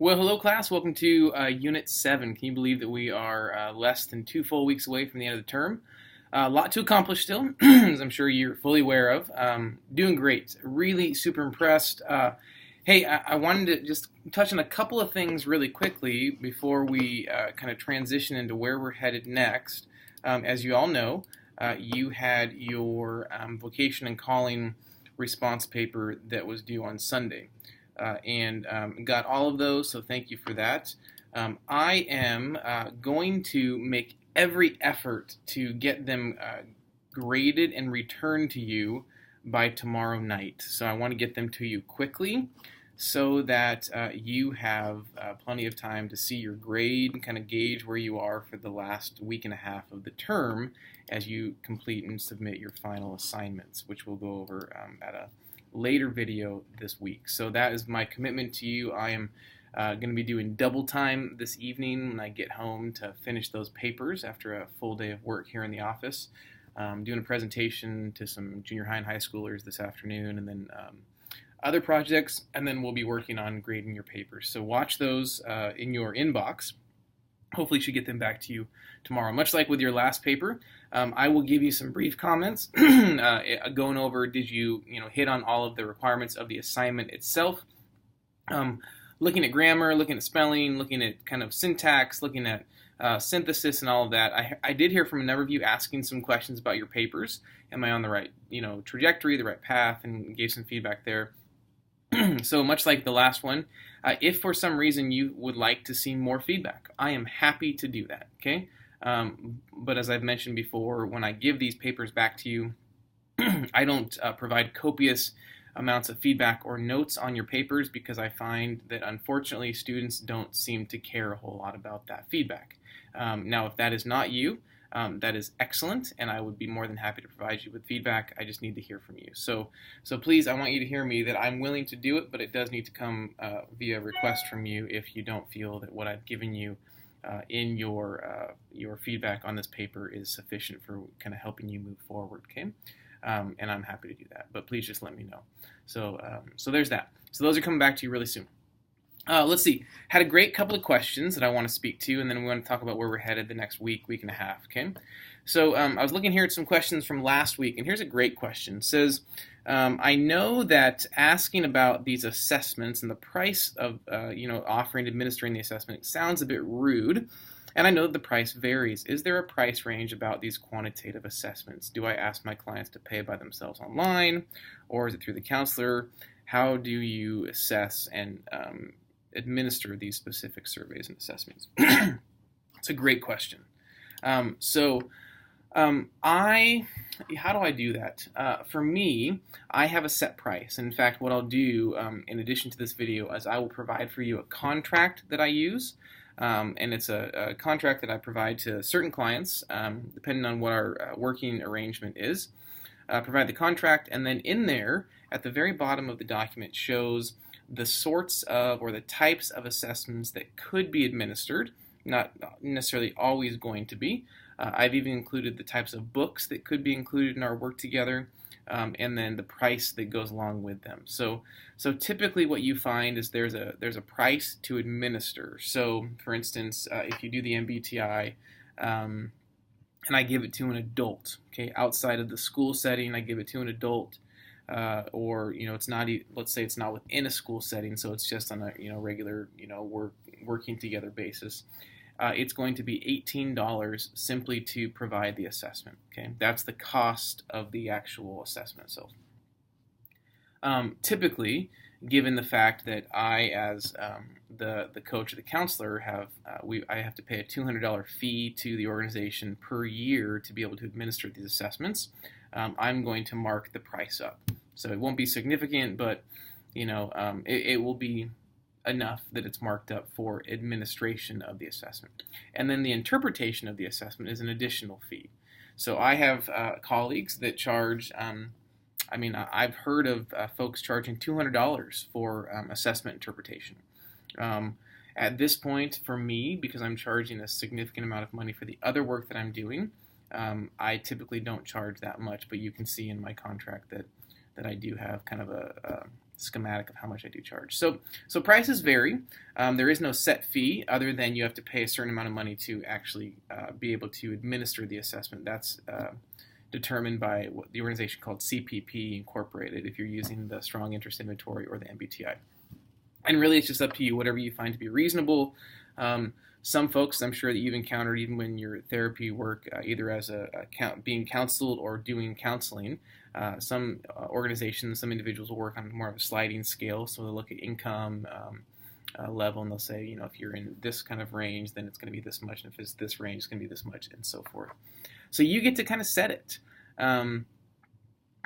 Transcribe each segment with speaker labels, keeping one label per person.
Speaker 1: Well, hello class. Welcome to Unit 7. Can you believe that we are less than 2 full weeks away from the end of the term? A lot to accomplish still, as I'm sure you're fully aware of. Doing great. Really super impressed. Hey, I wanted to just touch on a couple of things really quickly before we kind of transition into where we're headed next. As you all know, you had your vocation and calling response paper that was due on Sunday. And got all of those, so thank you for that. I am going to make every effort to get them graded and returned to you by tomorrow night. So I want to get them to you quickly so that you have plenty of time to see your grade and kind of gauge where you are for the last week and a half of the term as you complete and submit your final assignments, which we'll go over at a later video this week. So that is my commitment to you. I am going to be doing double time this evening when I get home to finish those papers after a full day of work here in the office. Doing a presentation to some junior high and high schoolers this afternoon, and then other projects, and then we'll be working on grading your papers. So watch those in your inbox. Hopefully should get them back to you tomorrow. Much like with your last paper, I will give you some brief comments going over did you hit on all of the requirements of the assignment itself, looking at grammar, looking at spelling, looking at kind of syntax, looking at synthesis and all of that. I did hear from a number of you asking some questions about your papers. Am I on the right trajectory, the right path, and gave some feedback there. So much like the last one, if for some reason you would like to see more feedback, I am happy to do that, okay? But as I've mentioned before, when I give these papers back to you, I don't provide copious amounts of feedback or notes on your papers because I find that unfortunately students don't seem to care a whole lot about that feedback. Now, if that is not you, that is excellent, and I would be more than happy to provide you with feedback. I just need to hear from you. So please, I want you to hear me that I'm willing to do it, but it does need to come via request from you if you don't feel that what I've given you in your feedback on this paper is sufficient for kind of helping you move forward, okay? And I'm happy to do that, but please just let me know. So there's that. So those are coming back to you really soon. Let's see. Had a great couple of questions that I want to speak to, and then we want to talk about where we're headed the next week and a half, okay? So I was looking here at some questions from last week, and here's a great question. It says, I know that asking about these assessments and the price of, offering, administering the assessment sounds a bit rude, and I know that the price varies. Is there a price range about these quantitative assessments? Do I ask my clients to pay by themselves online, or is it through the counselor? How do you assess and administer these specific surveys and assessments? It's a great question. How do I do that? For me, I have a set price. In fact, what I'll do in addition to this video is I will provide for you a contract that I use. And it's a contract that I provide to certain clients, depending on what our working arrangement is. Provide the contract, and then in there, at the very bottom of the document, shows the sorts of or the types of assessments that could be administered, not necessarily always going to be. I've even included the types of books that could be included in our work together, and then the price that goes along with them. So typically what you find is there's a price to administer. So for instance, if you do the MBTI, and I give it to an adult, okay, outside of the school setting, I give it to an adult. Or it's not. Let's say it's not within a school setting, so it's just on a regular working together basis. It's going to be $18 simply to provide the assessment. Okay, that's the cost of the actual assessment itself. Typically, given the fact that I, as the coach or the counselor, I have to pay a $200 fee to the organization per year to be able to administer these assessments. I'm going to mark the price up. So it won't be significant, but it will be enough that it's marked up for administration of the assessment. And then the interpretation of the assessment is an additional fee. So I have colleagues that charge, I've heard of folks charging $200 for assessment interpretation. At this point, for me, because I'm charging a significant amount of money for the other work that I'm doing, I typically don't charge that much, but you can see in my contract that I do have kind of a schematic of how much I do charge. So prices vary. There is no set fee other than you have to pay a certain amount of money to actually be able to administer the assessment. That's determined by what the organization called CPP Incorporated if you're using the Strong Interest Inventory or the MBTI. And really, it's just up to you, whatever you find to be reasonable. Some folks, I'm sure that you've encountered even when your therapy work, either as being counseled or doing counseling, some organizations, some individuals will work on more of a sliding scale. So they'll look at income level, and they'll say, if you're in this kind of range, then it's going to be this much, and if it's this range, it's going to be this much, and so forth. So you get to kind of set it. And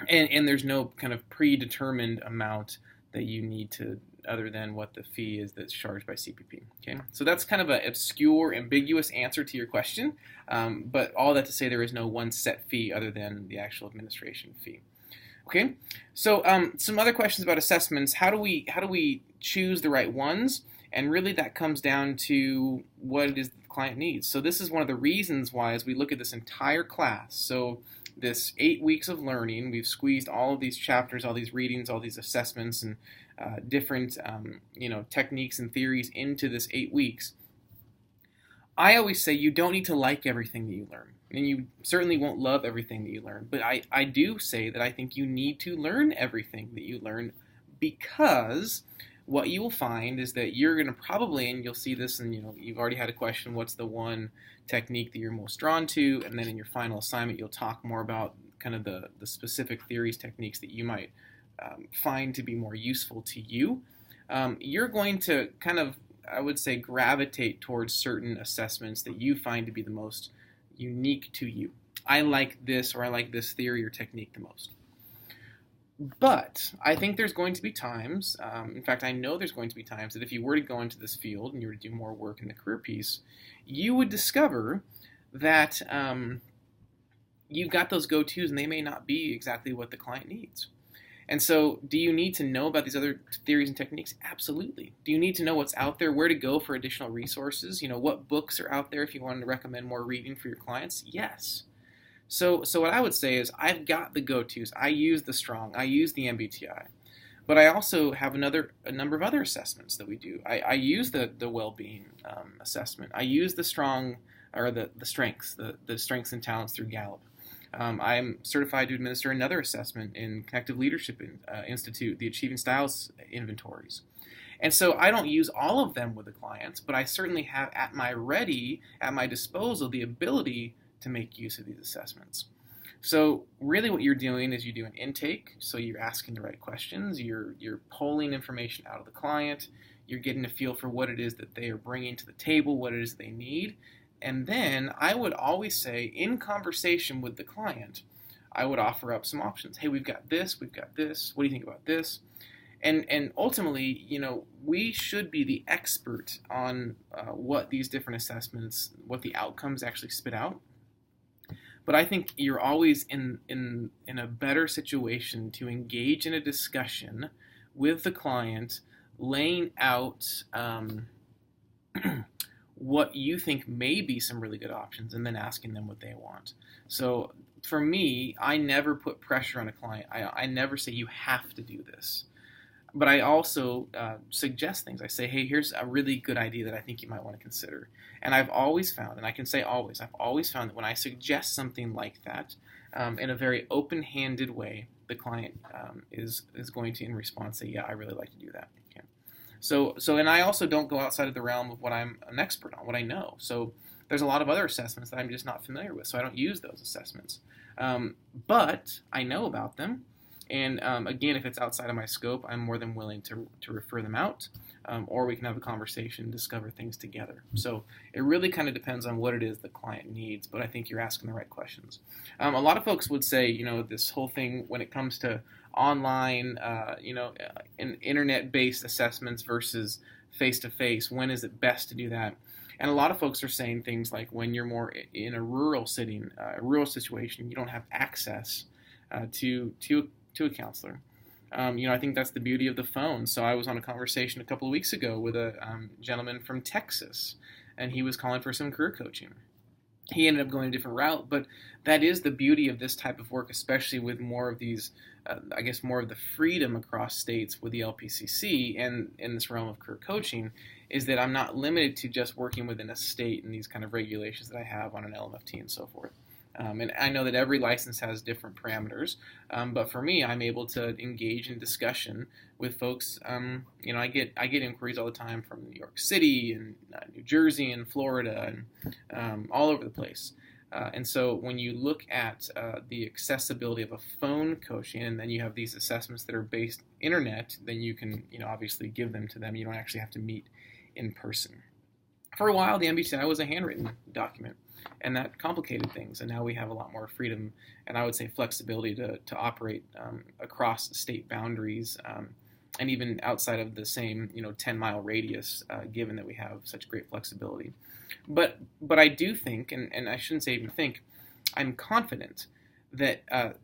Speaker 1: there's no kind of predetermined amount that you need to, other than what the fee is that's charged by CPP. Okay, so that's kind of an obscure, ambiguous answer to your question, but all that to say there is no one set fee other than the actual administration fee. Okay, so some other questions about assessments. How do we choose the right ones? And really that comes down to what it is the client needs. So this is one of the reasons why, as we look at this entire class, so this 8 weeks of learning, we've squeezed all of these chapters, all these readings, all these assessments, and different techniques and theories into this 8 weeks. I always say you don't need to like everything that you learn, and you certainly won't love everything that you learn, but I do say that I think you need to learn everything that you learn, because what you will find is that you're going to probably, and you'll see this, and you've already had a question, what's the one technique that you're most drawn to, and then in your final assignment you'll talk more about kind of the specific theories, techniques that you might find to be more useful to you. You're going to kind of, I would say, gravitate towards certain assessments that you find to be the most unique to you. I like this, or I like this theory or technique the most. But I think there's going to be times, in fact, I know there's going to be times that if you were to go into this field and you were to do more work in the career piece, you would discover that you've got those go-tos and they may not be exactly what the client needs. And so do you need to know about these other theories and techniques? Absolutely. Do you need to know what's out there, where to go for additional resources? What books are out there if you wanted to recommend more reading for your clients? Yes. So what I would say is I've got the go-tos. I use the Strong. I use the MBTI. But I also have a number of other assessments that we do. I use the well-being assessment. I use the Strong, or the strengths, the strengths and talents through Gallup. I'm certified to administer another assessment in Connective Leadership Institute, the Achieving Styles inventories. And so I don't use all of them with the clients, but I certainly have at my disposal, the ability to make use of these assessments. So really what you're doing is you do an intake, so you're asking the right questions, you're pulling information out of the client, you're getting a feel for what it is that they are bringing to the table, what it is they need. And then I would always say, in conversation with the client, I would offer up some options. Hey, we've got this. What do you think about this? And ultimately, we should be the expert on what these different assessments, what the outcomes actually spit out. But I think you're always in a better situation to engage in a discussion with the client, laying out what you think may be some really good options, and then asking them what they want. So for me, I never put pressure on a client. I never say you have to do this. But I also suggest things. I say, hey, here's a really good idea that I think you might want to consider. And I've always found, and I can say always, I've always found that when I suggest something like that in a very open-handed way, the client is going to, in response, say, yeah, I really like to do that. Okay. So, and I also don't go outside of the realm of what I'm an expert on, what I know. So there's a lot of other assessments that I'm just not familiar with, so I don't use those assessments. But I know about them. And again, if it's outside of my scope, I'm more than willing to refer them out, or we can have a conversation, discover things together. So it really kind of depends on what it is the client needs, but I think you're asking the right questions. A lot of folks would say, this whole thing when it comes to online, and internet-based assessments versus face-to-face, when is it best to do that? And a lot of folks are saying things like when you're more in a rural setting, a rural situation, you don't have access to a counselor. I think that's the beauty of the phone. So I was on a conversation a couple of weeks ago with a gentleman from Texas, and he was calling for some career coaching. he ended up going a different route, but that is the beauty of this type of work, especially with more of these, I guess, more of the freedom across states with the LPCC and in this realm of career coaching, is that I'm not limited to just working within a state and these kind of regulations that I have on an LMFT and so forth. And I know that every license has different parameters, but for me, I'm able to engage in discussion with folks. I get inquiries all the time from New York City and New Jersey and Florida and all over the place. And so when you look at the accessibility of a phone coaching, and then you have these assessments that are based internet, then you can obviously give them to them. You don't actually have to meet in person. For a while, the MBTI was a handwritten document, and that complicated things. And now we have a lot more freedom, and I would say flexibility to operate across state boundaries and even outside of the same 10-mile radius, given that we have such great flexibility. But I do think, and I shouldn't say even think, I'm confident that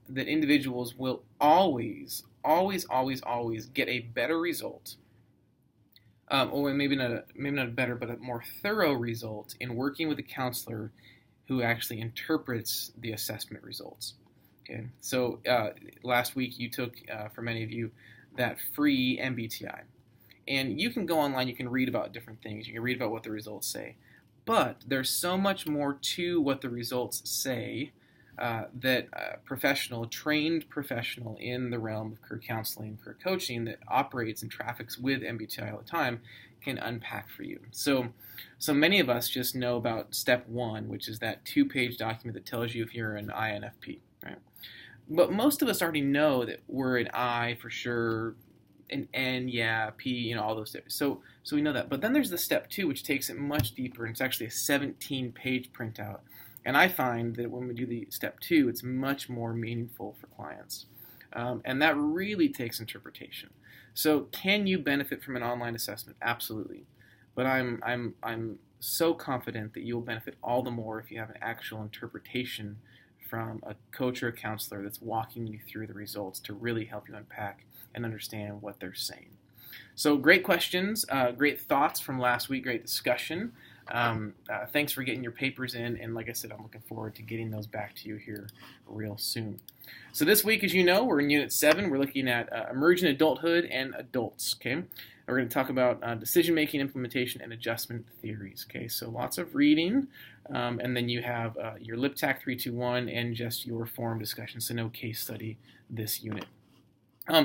Speaker 1: that individuals will always get a better result, or maybe not a better, but a more thorough result in working with a counselor who actually interprets the assessment results. Okay, so last week you took, for many of you, that free MBTI, and you can go online, you can read about different things, you can read about what the results say, but there's so much more to what the results say that a trained professional in the realm of career counseling, career coaching that operates and traffics with MBTI all the time can unpack for you. So many of us just know about step 1, which is that 2-page document that tells you if you're an INFP, right? But most of us already know that we're an I for sure, an N, yeah, P, all those things. So we know that. But then there's the step 2, which takes it much deeper, and it's actually a 17-page printout. And I find that when we do the step 2, it's much more meaningful for clients. And that really takes interpretation. So can you benefit from an online assessment? Absolutely. But I'm so confident that you'll benefit all the more if you have an actual interpretation from a coach or a counselor that's walking you through the results to really help you unpack and understand what they're saying. So great questions, great thoughts from last week, great discussion. Thanks for getting your papers in, and like I said, I'm looking forward to getting those back to you here real soon. So this week, as you know, we're in Unit 7. We're looking at emergent adulthood and adults, okay? We're going to talk about decision-making, implementation, and adjustment theories, okay? So lots of reading, and then you have your LipTAC 321 and just your forum discussion, so no case study this unit.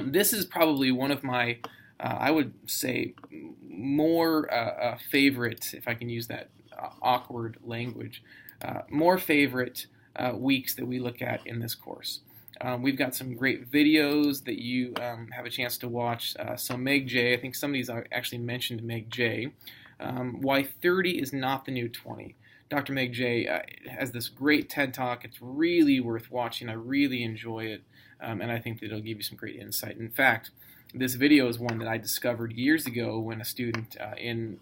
Speaker 1: This is probably one of my I would say more favorite, if I can use that awkward language, more favorite weeks that we look at in this course. We've got some great videos that you have a chance to watch. So Meg J, I think somebody's actually mentioned Meg J. Why 30 is not the new 20. Dr. Meg J has this great TED Talk. It's really worth watching. I really enjoy it, and I think that it'll give you some great insight. In fact, this video is one that I discovered years ago when a student in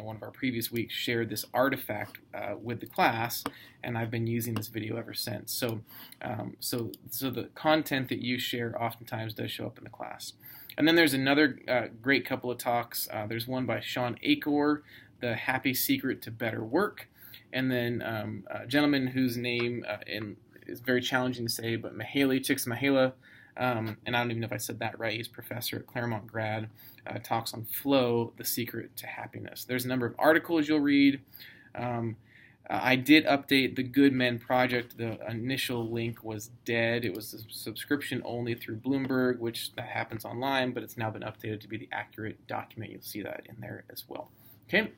Speaker 1: one of our previous weeks shared this artifact with the class, and I've been using this video ever since. So the content that you share oftentimes does show up in the class. And then there's another great couple of talks. There's one by Sean Acor, The Happy Secret to Better Work, and then a gentleman whose name is very challenging to say, but Mihaly Csikszentmihalyi, and I don't even know if I said that right. He's a professor at Claremont Grad, talks on flow, the secret to happiness. There's a number of articles you'll read. I did update the Good Men Project. The initial link was dead. It was a subscription only through Bloomberg, which that happens online, but it's now been updated to be the accurate document. You'll see that in there as well. Okay.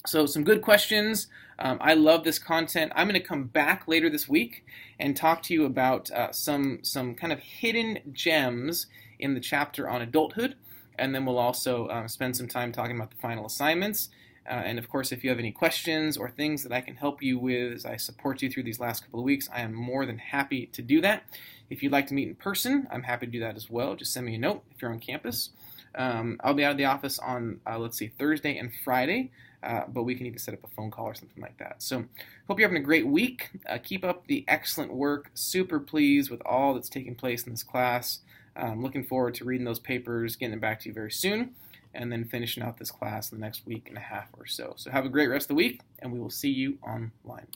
Speaker 1: So some good questions. I love this content. I'm going to come back later this week and talk to you about some kind of hidden gems in the chapter on adulthood, and then we'll also spend some time talking about the final assignments. And of course, if you have any questions or things that I can help you with as I support you through these last couple of weeks, I am more than happy to do that. If you'd like to meet in person, I'm happy to do that as well. Just send me a note if you're on campus. I'll be out of the office on, Thursday and Friday. But we can even set up a phone call or something like that. So hope you're having a great week. Keep up the excellent work. Super pleased with all that's taking place in this class. Looking forward to reading those papers, getting it back to you very soon, and then finishing out this class in the next week and a half or so. So have a great rest of the week, and we will see you online.